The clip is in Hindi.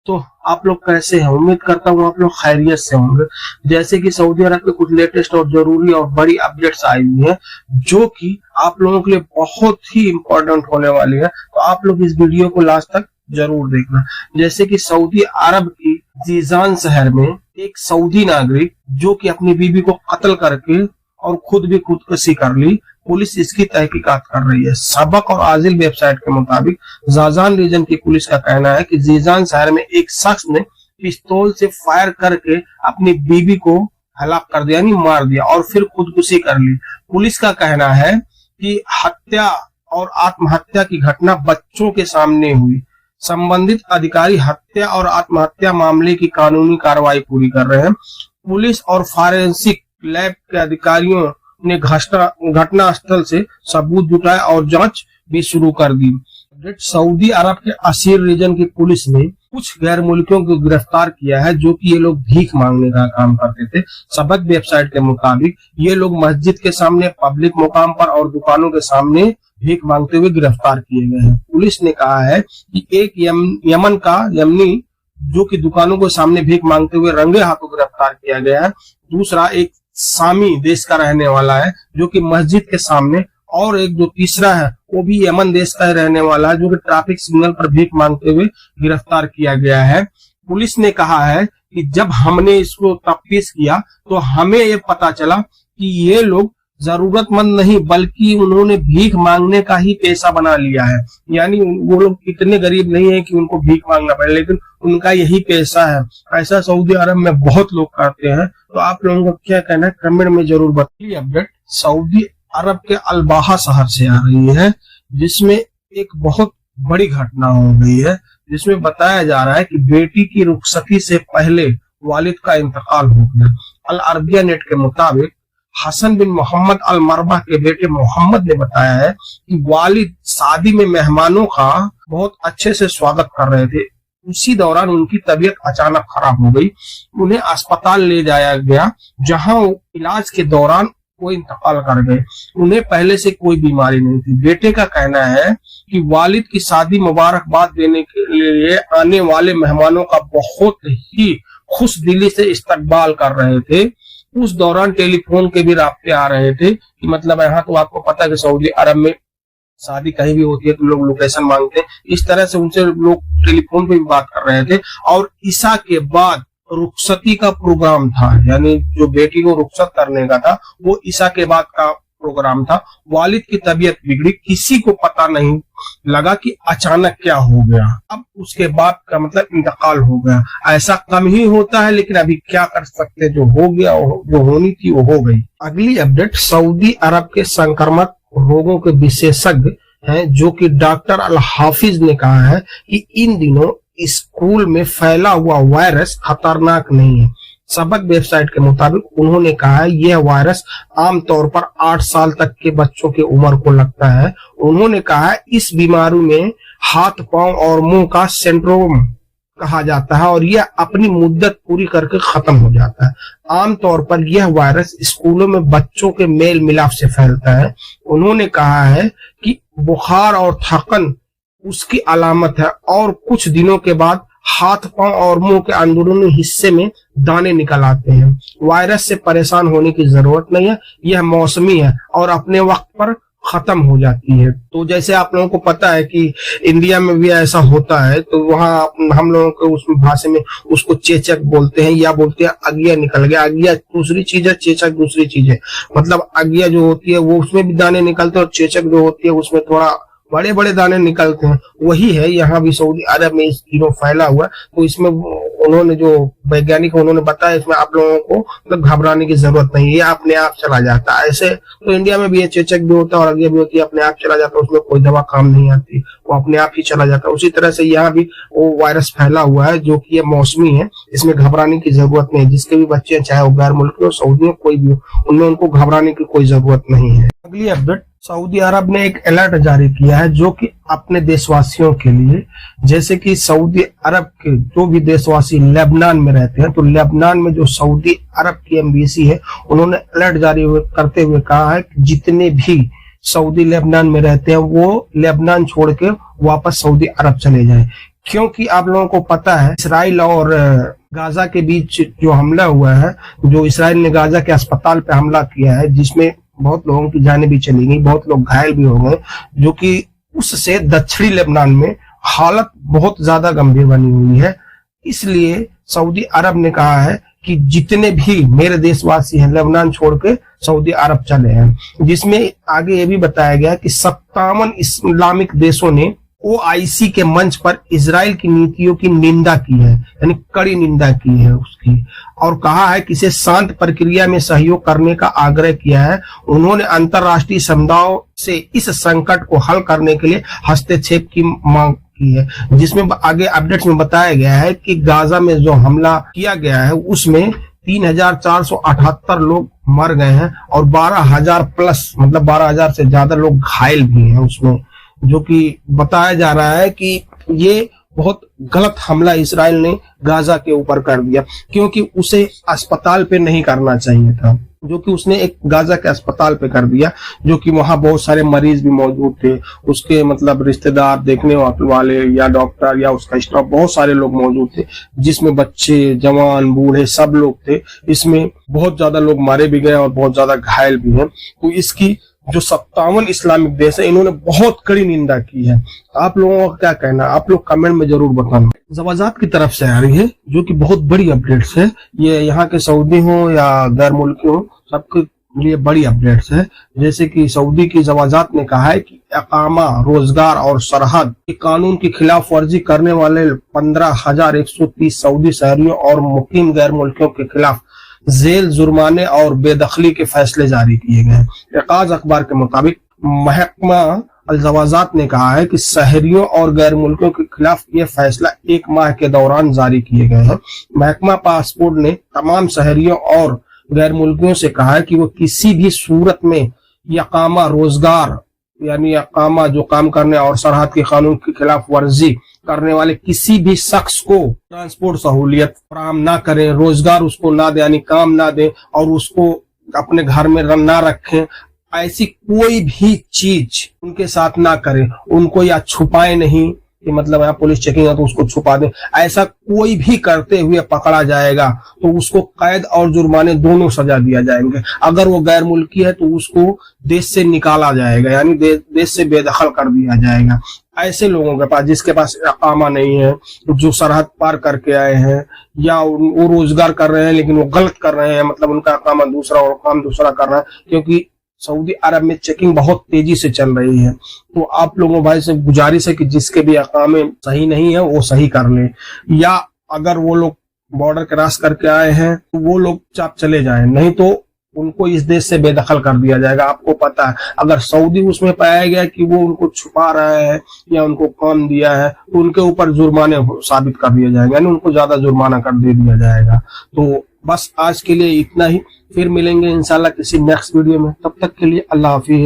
तो आप लोग कैसे हैं? उम्मीद करता हूँ आप लोग खैरियत से होंगे। जैसे कि सऊदी अरब के कुछ लेटेस्ट और जरूरी और बड़ी अपडेट्स आई हुई हैं जो कि आप लोगों के लिए बहुत ही इंपॉर्टेंट होने वाली है, तो आप लोग इस वीडियो को लास्ट तक जरूर देखना। जैसे कि सऊदी अरब की जीजान शहर में एक सऊदी नागरिक जो कि अपनी बीवी को कत्ल करके और खुद भी खुदकुशी कर ली, पुलिस इसकी तहकीकात कर रही है। सबक और आजिल वेबसाइट के मुताबिक जाजान रीजन की पुलिस का कहना है कि जीजान शहर में एक शख्स ने पिस्तौल से फायर करके अपनी बीवी को हलाक कर दिया, यानी मार दिया, और फिर खुदकुशी कर ली। पुलिस का कहना है कि हत्या और आत्महत्या की घटना बच्चों के सामने हुई। संबंधित अधिकारी हत्या और आत्महत्या मामले की कानूनी कार्रवाई पूरी कर रहे हैं। पुलिस और फॉरेंसिक लैब के अधिकारियों ने घटना स्थल से सबूत जुटाए और जांच भी शुरू कर दी। सऊदी अरब के असीर रीजन की पुलिस ने कुछ गैर मुल्कियों को गिरफ्तार किया है जो कि ये लोग भीख मांगने का काम करते थे। सबक वेबसाइट के मुताबिक ये लोग मस्जिद के सामने, पब्लिक मुकाम पर और दुकानों के सामने भीख मांगते हुए गिरफ्तार किए गए हैं। पुलिस ने कहा है कि एक यमन का यमनी जो कि दुकानों के सामने भीख मांगते हुए रंगे हाथों गिरफ्तार किया गया है। दूसरा एक सामी देश का रहने वाला है जो कि मस्जिद के सामने, और एक जो तीसरा है वो भी यमन देश का रहने वाला है जो कि ट्रैफिक सिग्नल पर भीख मांगते हुए गिरफ्तार किया गया है। पुलिस ने कहा है कि जब हमने इसको तफ्तीश किया तो हमें ये पता चला कि ये लोग जरूरतमंद नहीं बल्कि उन्होंने भीख मांगने का ही पेशा बना लिया है। यानी वो लोग इतने गरीब नहीं है कि उनको भीख मांगना पड़े, लेकिन उनका यही पेशा है। ऐसा सऊदी अरब में बहुत लोग करते हैं। तो आप लोगों को क्या कहना है कमेंट में जरूर बताइए। अपडेट सऊदी अरब के अलबाहा शहर से आ रही है जिसमें एक बहुत बड़ी घटना हो गई है, जिसमें बताया जा रहा है कि बेटी की रुखसती से पहले वालिद का इंतकाल हो गया। अल अरबिया नेट के मुताबिक हसन बिन मोहम्मद अल मरबा के बेटे मोहम्मद ने बताया है कि वालिद शादी में मेहमानों का बहुत अच्छे से स्वागत कर रहे थे। उसी दौरान उनकी तबीयत अचानक खराब हो गई। उन्हें अस्पताल ले जाया गया जहां इलाज के दौरान वो इंतकाल कर गए। उन्हें पहले से कोई बीमारी नहीं थी। बेटे का कहना है कि वालिद की शादी मुबारकबाद देने के लिए आने वाले मेहमानों का बहुत ही खुश दिली से इस्तकबाल कर रहे थे। उस दौरान टेलीफोन के भी राब्ते आ रहे थे कि मतलब यहाँ तो आपको पता है कि सऊदी अरब में शादी कहीं भी होती है तो लोग लोकेशन मांगते हैं। इस तरह से उनसे लोग टेलीफोन पे भी बात कर रहे थे। और ईसा के बाद रुखसती का प्रोग्राम था, यानी जो बेटी को रुखसत करने का था वो ईसा के बाद का प्रोग्राम था। वालिद की तबीयत बिगड़ी, किसी को पता नहीं लगा कि अचानक क्या हो गया। अब उसके बाद का मतलब इंतकाल हो गया। ऐसा कम ही होता है लेकिन अभी क्या कर सकते, जो हो गया जो होनी थी वो हो गई। अगली अपडेट सऊदी अरब के संक्रामक रोगों के विशेषज्ञ हैं जो कि डॉक्टर अल हाफिज ने कहा है कि इन दिनों स्कूल में फैला हुआ वायरस खतरनाक नहीं है। सबक वेबसाइट के मुताबिक उन्होंने कहा है यह वायरस आमतौर पर 8 साल तक के बच्चों की उम्र को लगता है। उन्होंने कहा है इस बीमारी में हाथ, पांव और मुंह का सिंड्रोम कहा जाता है और यह अपनी मुद्दत पूरी करके खत्म हो जाता है। आमतौर पर यह वायरस स्कूलों में बच्चों के मेल मिलाप से फैलता है। उन्होंने कहा है कि बुखार और थकन उसकी अलामत है और कुछ दिनों के बाद हाथ, पांव और मुंह के अंदरूनी हिस्से में दाने निकल आते हैं। वायरस से परेशान होने की जरूरत नहीं है, यह मौसमी है और अपने वक्त पर खत्म हो जाती है। तो जैसे आप लोगों को पता है कि इंडिया में भी ऐसा होता है, तो वहाँ हम लोगों को उस भाषा में उसको चेचक बोलते हैं या बोलते हैं अगिया निकल गया। अगिया दूसरी चीज है, चेचक दूसरी चीज है। मतलब अगिया जो होती है वो उसमें भी दाने निकलते हैं और चेचक जो होती है उसमें थोड़ा बड़े बड़े दाने निकलते हैं। वही है यहाँ भी सऊदी अरब में इस तीनों फैला हुआ। तो इसमें उन्होंने जो वैज्ञानिक उन्होंने बताया इसमें आप लोगों को मतलब घबराने की जरूरत नहीं है, ये अपने आप चला जाता है। ऐसे तो इंडिया में भी ये चेचक भी होता है और अगिया भी होती है, अपने आप चला जाता है, उसमें कोई दवा काम नहीं आती, वो अपने आप ही चला जाता है। उसी तरह से यहाँ भी वो वायरस फैला हुआ है जो कि ये मौसमी है, इसमें घबराने की जरूरत नहीं। जिसके भी बच्चे हैं चाहे वो गैर मुल्की हो, सऊदी हो, कोई भी हो, उनमें उनको घबराने की कोई जरूरत नहीं है। अगली अपडेट सऊदी अरब ने एक अलर्ट जारी किया है जो कि अपने देशवासियों के लिए, जैसे कि सऊदी अरब के जो भी देशवासी लेबनान में रहते हैं, तो लेबनान में जो सऊदी अरब की एम्बेसी है उन्होंने अलर्ट जारी करते हुए कहा है कि जितने भी सऊदी लेबनान में रहते हैं वो लेबनान छोड़ के वापस सऊदी अरब चले जाएं, क्योंकि आप लोगों को पता है इसराइल और गाजा के बीच जो हमला हुआ है, जो इसराइल ने गाजा के अस्पताल पे हमला किया है, जिसमें बहुत लोगों की जानें भी चली गई, बहुत लोग घायल भी हो गए, जो कि उससे दक्षिणी लेबनान में हालत बहुत ज्यादा गंभीर बनी हुई है। इसलिए सऊदी अरब ने कहा है कि जितने भी मेरे देशवासी हैं लेबनान छोड़ के सऊदी अरब चले हैं, जिसमें आगे ये भी बताया गया कि 57 इस्लामिक देशों ने OIC के मंच पर इजराइल की नीतियों की निंदा की है, यानी कड़ी निंदा की है उसकी, और कहा है कि इसे शांत प्रक्रिया में सहयोग करने का आग्रह किया है। उन्होंने अंतर्राष्ट्रीय समुदाय से इस संकट को हल करने के लिए हस्तक्षेप की मांग की है, जिसमें आगे अपडेट्स में बताया गया है कि गाजा में जो हमला किया गया है उसमें 3478 लोग मर गए हैं और 12,000 प्लस, मतलब 12,000 से ज्यादा लोग घायल भी हैं उसमें, जो कि बताया जा रहा है कि ये बहुत गलत हमला इसराइल ने गाजा के ऊपर कर दिया, क्योंकि उसे अस्पताल पे नहीं करना चाहिए था, जो कि उसने एक गाजा के अस्पताल पे कर दिया, जो कि वहां बहुत सारे मरीज भी मौजूद थे, उसके मतलब रिश्तेदार, देखने वाले या डॉक्टर या उसका स्टाफ, बहुत सारे लोग मौजूद थे, जिसमें बच्चे, जवान, बूढ़े सब लोग थे। इसमें बहुत ज्यादा लोग मारे भी गए और बहुत ज्यादा घायल भी हैं। तो इसकी जो 57 इस्लामिक देश है, इन्होंने बहुत कड़ी निंदा की है। आप लोगों का क्या कहना, आप लोग कमेंट में जरूर बताना। ज़वाज़ात की तरफ से आ रही है, जो कि बहुत बड़ी अपडेट्स है, ये यहाँ के सऊदी हो या गैर मुल्की हो, सबके लिए बड़ी अपडेट्स है। जैसे कि सऊदी की ज़वाज़ात ने कहा है कि इकामा, रोजगार और सरहद के कानून की खिलाफ वर्जी करने वाले 15,130 सऊदी शहरियों और मुकीम गैर मुल्कियों के खिलाफ जेल, जुर्माने और बेदखली के फैसले जारी किए गए हैं। इकाज अखबार के मुताबिक महकमा अल-ज़वाज़ात ने कहा है कि शहरियों और गैर मुल्कियों के खिलाफ यह फैसला 1 माह के दौरान जारी किए गए हैं। महकमा पासपोर्ट ने तमाम शहरियों और गैर मुल्कियों से कहा है कि वो किसी भी सूरत में इकामा, रोजगार यानी इकामा जो काम करने और सरहद के कानून की खिलाफ वर्जी करने वाले किसी भी शख्स को ट्रांसपोर्ट सहूलियत फराहम ना करें, रोजगार उसको ना दे, यानी काम ना दे, और उसको अपने घर में ना रखें, ऐसी कोई भी चीज उनके साथ ना करें, उनको या छुपाए नहीं कि मतलब यहाँ पुलिस चेकिंग है तो उसको छुपा दे, ऐसा कोई भी करते हुए पकड़ा जाएगा तो उसको कैद और जुर्माने दोनों सजा दिया जाएंगे। अगर वो गैर मुल्की है तो उसको देश से निकाला जाएगा, यानी देश से बेदखल कर दिया जाएगा। ऐसे लोगों के पास, जिसके पास इकामा नहीं है, जो सरहद पार करके आए हैं या वो रोजगार कर रहे हैं लेकिन वो गलत कर रहे हैं, मतलब उनका इकामा दूसरा और काम दूसरा कर रहा है, क्योंकि सऊदी अरब में चेकिंग बहुत तेजी से चल रही है। तो आप लोगों भाई से गुजारिश है कि जिसके भी इकामे सही नहीं है वो सही कर ले, या अगर वो लोग बॉर्डर क्रॉस करके आए हैं तो वो लोग चाप चले जाएं, नहीं तो उनको इस देश से बेदखल कर दिया जाएगा। आपको पता है अगर सऊदी उसमें पाया गया कि वो उनको छुपा रहा है या उनको काम दिया है तो उनके ऊपर जुर्माने साबित कर दिए जाएंगे, यानी उनको ज्यादा जुर्माना कर दे दिया जाएगा। तो बस आज के लिए इतना ही, फिर मिलेंगे इंशाल्लाह किसी नेक्स्ट वीडियो में, तब तक के लिए अल्लाह हाफिज़।